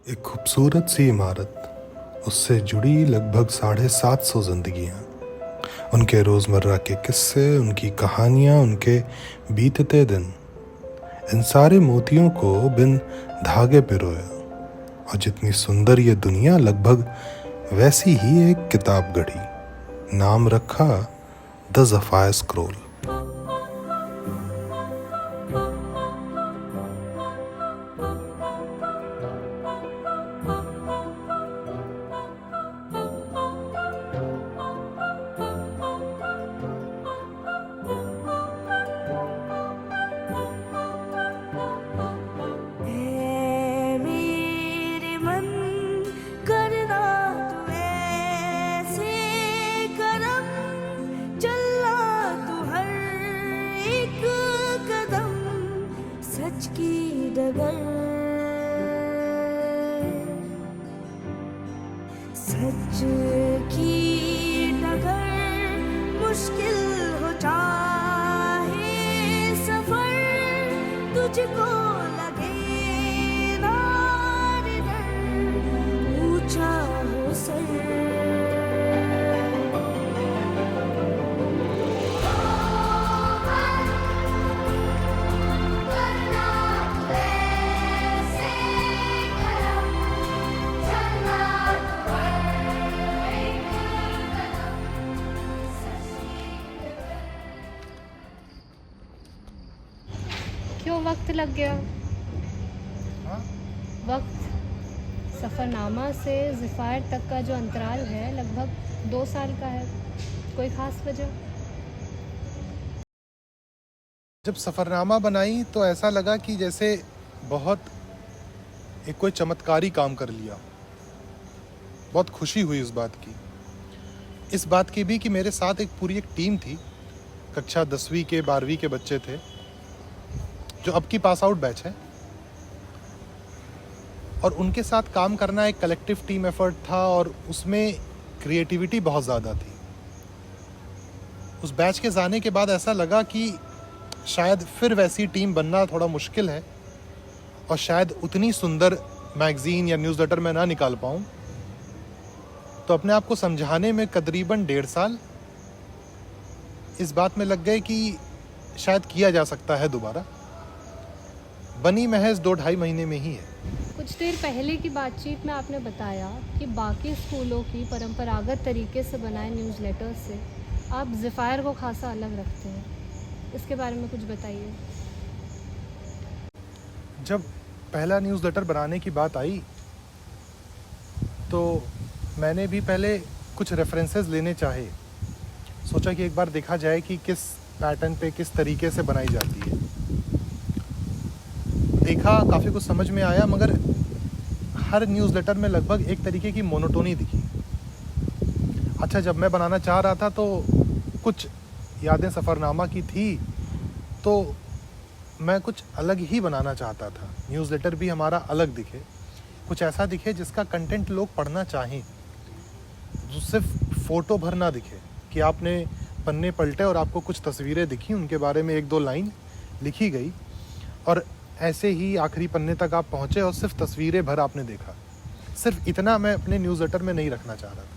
एक खूबसूरत सी इमारत, उससे जुड़ी लगभग 750 जिंदगियां, उनके रोज़मर्रा के किस्से, उनकी कहानियां, उनके बीतते दिन, इन सारे मोतियों को बिन धागे पिरोया। और जितनी सुंदर ये दुनिया, लगभग वैसी ही एक किताब गढ़ी, नाम रखा द ज़फ़ायर स्क्रॉल। सच की डगर, सच की डगर मुश्किल हो चाहे सफर, तुझको लगे ना डर, ऊंचा हो सर। क्यों वक्त लग गया? हाँ? वक्त सफ़रनामा से ज़फ़ायर तक का जो अंतराल है लगभग 2 साल का है। कोई ख़ास वजह? जब सफ़रनामा बनाई तो ऐसा लगा कि जैसे बहुत एक कोई चमत्कारी काम कर लिया। बहुत खुशी हुई इस बात की। इस बात की भी कि मेरे साथ पूरी एक टीम थी। कक्षा 10वीं के 12वीं के बच्चे थे, जो अब की पास आउट बैच है, और उनके साथ काम करना एक कलेक्टिव टीम एफर्ट था और उसमें क्रिएटिविटी बहुत ज़्यादा थी। उस बैच के जाने के बाद ऐसा लगा कि शायद फिर वैसी टीम बनना थोड़ा मुश्किल है और शायद उतनी सुंदर मैगज़ीन या न्यूज़लेटर मैं ना निकाल पाऊँ। तो अपने आप को समझाने में करीबन 1.5 साल इस बात में लग गए कि शायद किया जा सकता है दोबारा। बनी महज 2-2.5 महीने में ही है। कुछ देर पहले की बातचीत में आपने बताया कि बाकी स्कूलों की परंपरागत तरीके से बनाए न्यूज़लेटर से आप ज़फ़ायर को खासा अलग रखते हैं। इसके बारे में कुछ बताइए। जब पहला न्यूज़लेटर बनाने की बात आई तो मैंने भी पहले कुछ रेफरेंसेस लेने चाहे। सोचा कि एक बार देखा जाए कि किस पैटर्न पे किस तरीके से बनाई जाती है। देखा, काफ़ी कुछ समझ में आया, मगर हर न्यूज़लेटर में लगभग एक तरीके की मोनोटोनी दिखी। अच्छा, जब मैं बनाना चाह रहा था तो कुछ यादें सफ़रनामा की थी, तो मैं कुछ अलग ही बनाना चाहता था। न्यूज़लेटर भी हमारा अलग दिखे, कुछ ऐसा दिखे जिसका कंटेंट लोग पढ़ना चाहें, जो सिर्फ फ़ोटो भर ना दिखे कि आपने पन्ने पलटे और आपको कुछ तस्वीरें दिखी, उनके बारे में 1-2 लाइन लिखी गई और ऐसे ही आखिरी पन्ने तक आप पहुँचे और सिर्फ तस्वीरें भर आपने देखा। सिर्फ इतना मैं अपने न्यूज़लेटर में नहीं रखना चाह रहा था।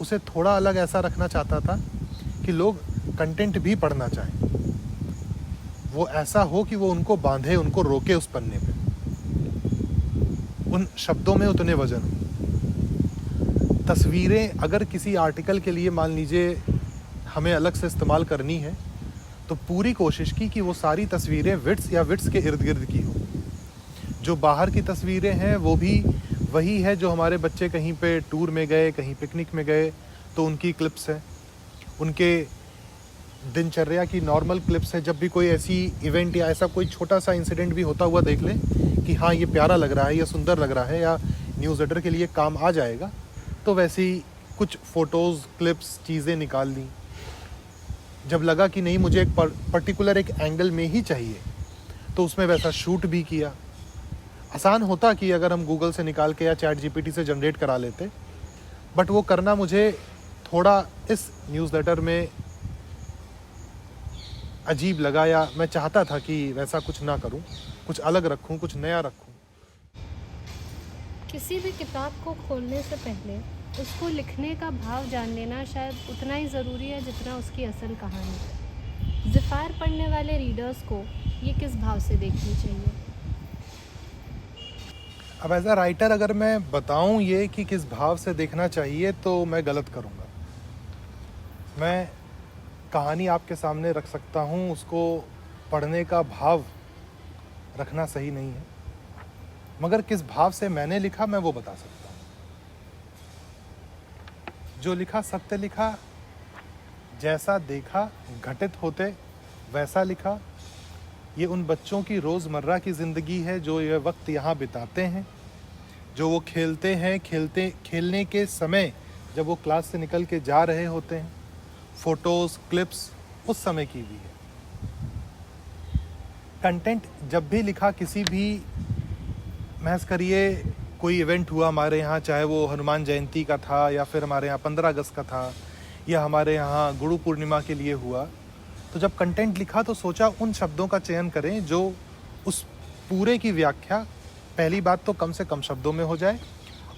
उसे थोड़ा अलग ऐसा रखना चाहता था कि लोग कंटेंट भी पढ़ना चाहें। वो ऐसा हो कि वो उनको बांधे, उनको रोके उस पन्ने पे। उन शब्दों में उतने वजन हो। तस्वीरें अगर किसी आर्टिकल के लिए मान लीजिए हमें अलग से इस्तेमाल करनी है, तो पूरी कोशिश की कि वो सारी तस्वीरें विड्स या विड्स के इर्द गिर्द की हो। जो बाहर की तस्वीरें हैं वो भी वही है जो हमारे बच्चे कहीं पे टूर में गए, कहीं पिकनिक में गए तो उनकी क्लिप्स हैं। उनके दिनचर्या की नॉर्मल क्लिप्स है। जब भी कोई ऐसी इवेंट या ऐसा कोई छोटा सा इंसिडेंट भी होता हुआ देख लें कि हाँ ये प्यारा लग रहा है, या सुंदर लग रहा है, या न्यूज़लेटर के लिए काम आ जाएगा, तो वैसी कुछ फ़ोटोज़, क्लिप्स, चीज़ें निकाल ली। जब लगा कि नहीं, मुझे एक पर्टिकुलर एक एंगल में ही चाहिए, तो उसमें वैसा शूट भी किया। आसान होता कि अगर हम गूगल से निकाल के या चैट जीपीटी से जनरेट करा लेते, बट वो करना मुझे थोड़ा इस न्यूज़लेटर में अजीब लगा, या मैं चाहता था कि वैसा कुछ ना करूं, कुछ अलग रखूं, कुछ नया रखूं। किसी भी किताब को खोलने से पहले उसको लिखने का भाव जान लेना शायद उतना ही ज़रूरी है जितना उसकी असल कहानी। ज़फ़ायर पढ़ने वाले रीडर्स को ये किस भाव से देखनी चाहिए? अब एज अ राइटर अगर मैं बताऊं ये कि किस भाव से देखना चाहिए तो मैं गलत करूंगा। मैं कहानी आपके सामने रख सकता हूं, उसको पढ़ने का भाव रखना सही नहीं है, मगर किस भाव से मैंने लिखा मैं वो बता सकता हूं। जो लिखा सत्य लिखा, जैसा देखा घटित होते वैसा लिखा। ये उन बच्चों की रोज़मर्रा की ज़िंदगी है जो ये वक्त यहाँ बिताते हैं, जो वो खेलते हैं, खेलने के समय जब वो क्लास से निकल के जा रहे होते हैं, फ़ोटोज़ क्लिप्स उस समय की भी है। कंटेंट जब भी लिखा, किसी भी महज करिए कोई इवेंट हुआ हमारे यहाँ, चाहे वो हनुमान जयंती का था या फिर हमारे यहाँ 15 अगस्त का था या हमारे यहाँ गुरु पूर्णिमा के लिए हुआ, तो जब कंटेंट लिखा तो सोचा उन शब्दों का चयन करें जो उस पूरे की व्याख्या पहली बात तो कम से कम शब्दों में हो जाए,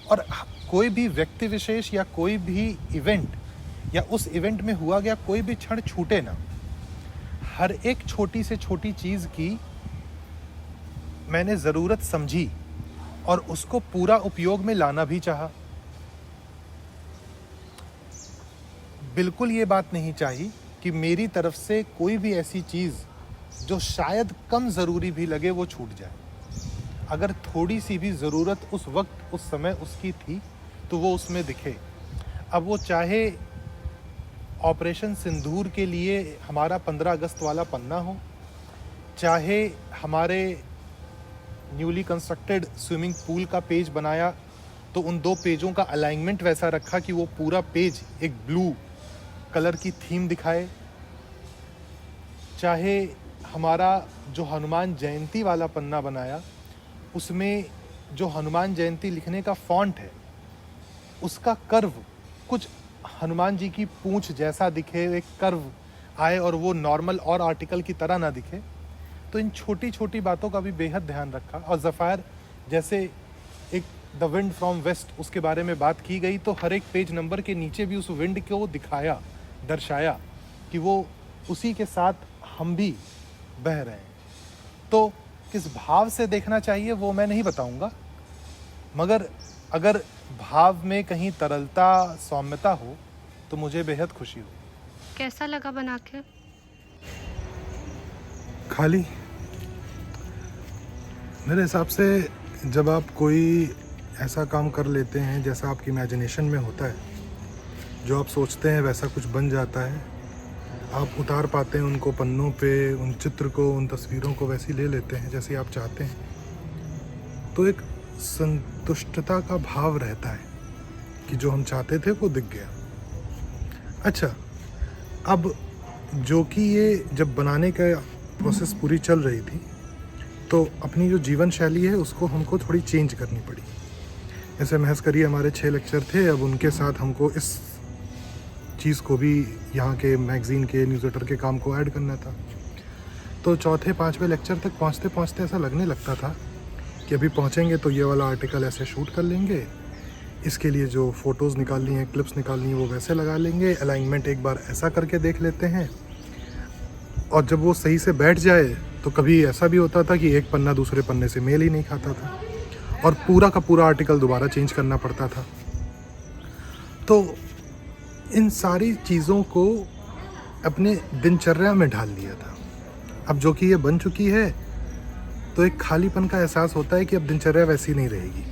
और कोई भी व्यक्ति विशेष या कोई भी इवेंट या उस इवेंट में हुआ गया कोई भी क्षण छूटे ना। हर एक छोटी से छोटी चीज़ की मैंने ज़रूरत समझी और उसको पूरा उपयोग में लाना भी चाहा। बिल्कुल ये बात नहीं चाहिए कि मेरी तरफ से कोई भी ऐसी चीज़ जो शायद कम ज़रूरी भी लगे वो छूट जाए। अगर थोड़ी सी भी ज़रूरत उस वक्त उस समय उसकी थी तो वो उसमें दिखे। अब वो चाहे ऑपरेशन सिंदूर के लिए हमारा 15 अगस्त वाला पन्ना हो, चाहे हमारे न्यूली कंस्ट्रक्टेड स्विमिंग पूल का पेज बनाया तो उन दो पेजों का अलाइनमेंट वैसा रखा कि वो पूरा पेज एक ब्लू कलर की थीम दिखाए, चाहे हमारा जो हनुमान जयंती वाला पन्ना बनाया उसमें जो हनुमान जयंती लिखने का फॉन्ट है उसका कर्व कुछ हनुमान जी की पूंछ जैसा दिखे, एक कर्व आए और वो नॉर्मल और आर्टिकल की तरह ना दिखे। तो इन छोटी छोटी बातों का भी बेहद ध्यान रखा। और ज़फ़ायर जैसे एक द विंड फ्रॉम वेस्ट उसके बारे में बात की गई तो हर एक पेज नंबर के नीचे भी उस विंड को दिखाया, दर्शाया कि वो उसी के साथ हम भी बह रहे हैं। तो किस भाव से देखना चाहिए वो मैं नहीं बताऊंगा, मगर अगर भाव में कहीं तरलता सौम्यता हो तो मुझे बेहद खुशी हो। कैसा लगा बना के? खाली मेरे हिसाब से जब आप कोई ऐसा काम कर लेते हैं जैसा आपकी इमेजिनेशन में होता है, जो आप सोचते हैं वैसा कुछ बन जाता है, आप उतार पाते हैं उनको पन्नों पे, उन चित्र को, उन तस्वीरों को वैसी ले लेते हैं जैसी आप चाहते हैं, तो एक संतुष्टता का भाव रहता है कि जो हम चाहते थे वो दिख गया। अच्छा, अब जो कि ये जब बनाने का प्रोसेस पूरी चल रही थी तो अपनी जो जीवन शैली है उसको हमको थोड़ी चेंज करनी पड़ी। ऐसे महज करिए हमारे 6 लेक्चर थे, अब उनके साथ हमको इस चीज़ को भी यहाँ के मैगज़ीन के न्यूज़लेटर के काम को ऐड करना था। तो चौथे 5वें लेक्चर तक पहुँचते पहुँचते ऐसा लगने लगता था कि अभी पहुँचेंगे तो ये वाला आर्टिकल ऐसे शूट कर लेंगे, इसके लिए जो फ़ोटोज़ निकालनी है, क्लिप्स निकालनी है वो वैसे लगा लेंगे, अलाइनमेंट एक बार ऐसा करके देख लेते हैं। और जब वो सही से बैठ जाए तो कभी ऐसा भी होता था कि एक पन्ना दूसरे पन्ने से मेल ही नहीं खाता था और पूरा का पूरा आर्टिकल दोबारा चेंज करना पड़ता था। तो इन सारी चीज़ों को अपने दिनचर्या में ढाल लिया था। अब जो कि ये बन चुकी है तो एक खालीपन का एहसास होता है कि अब दिनचर्या वैसी नहीं रहेगी।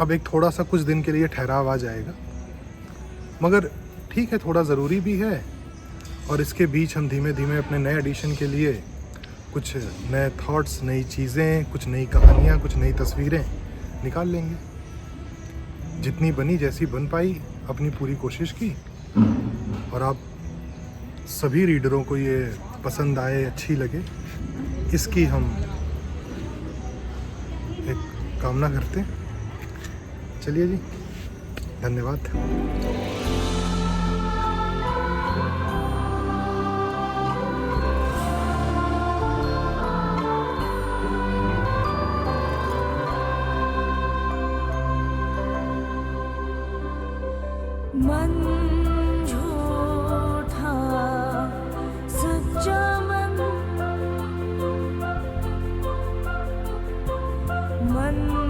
अब एक थोड़ा सा कुछ दिन के लिए ठहराव आ जाएगा, मगर ठीक है, थोड़ा ज़रूरी भी है। और इसके बीच हम धीमे धीमे अपने नए एडिशन के लिए कुछ नए थॉट्स, नई चीज़ें, कुछ नई कहानियाँ, कुछ नई तस्वीरें निकाल लेंगे। जितनी बनी, जैसी बन पाई, अपनी पूरी कोशिश की। और आप सभी रीडरों को ये पसंद आए, अच्छी लगे, इसकी हम एक कामना करते हैं। चलिए जी, धन्यवाद। मन झूठा सच्चा मन